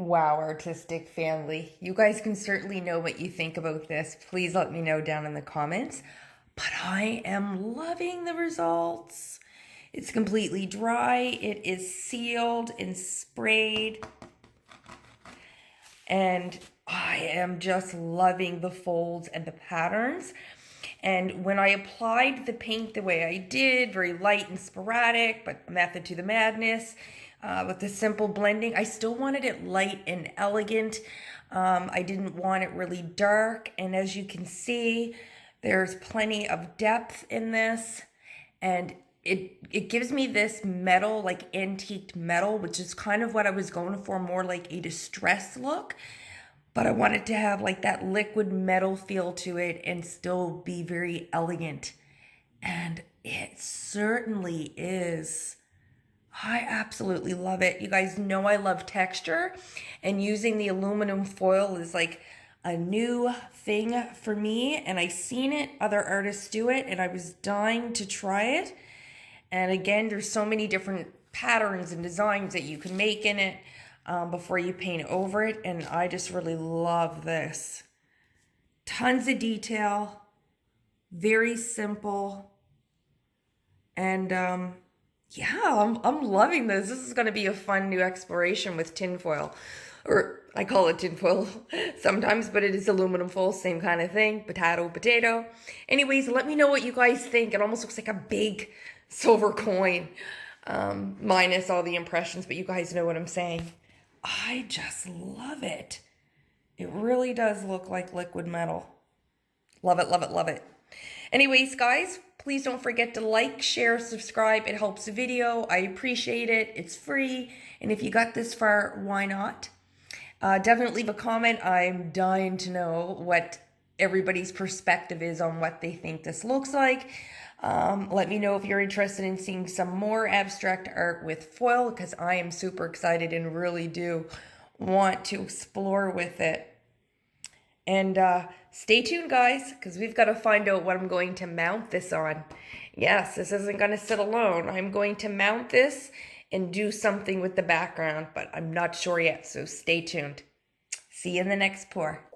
Wow, artistic family. You guys can certainly know what you think about this. Please let me know down in the comments. But I am loving the results. It's completely dry. It is sealed and sprayed. And I am just loving the folds and the patterns. And when I applied the paint the way I did, very light and sporadic, but method to the madness, with the simple blending, I still wanted it light and elegant. I didn't want it really dark. And as you can see, there's plenty of depth in this. And it gives me this metal, like antiqued metal, which is kind of what I was going for, more like a distressed look. But I wanted to have like that liquid metal feel to it and still be very elegant. And it certainly is. I absolutely love it. You guys know I love texture, and using the aluminum foil is like a new thing for me. And I seen it, other artists do it, and I was dying to try it. And again, there's so many different patterns and designs that you can make in it before you paint over it. And I just really love this. Tons of detail, very simple. And yeah, I'm loving this. This is going to be a fun new exploration with tinfoil. Or I call it tinfoil sometimes, but it is aluminum foil, same kind of thing. Potato, potato. Anyways, let me know what you guys think. It almost looks like a big silver coin, minus all the impressions, but you guys know what I'm saying. I just love it. It really does look like liquid metal. Love it, love it, love it. Anyways, guys, please don't forget to like, share, subscribe. It helps the video. I appreciate it. It's free. And if you got this far, why not? Definitely leave a comment. I'm dying to know what everybody's perspective is on what they think this looks like. Let me know if you're interested in seeing some more abstract art with foil, because I am super excited and really do want to explore with it. And stay tuned, guys, because we've got to find out what I'm going to mount this on. Yes, this isn't going to sit alone. I'm going to mount this and do something with the background, but I'm not sure yet, so stay tuned. See you in the next pour.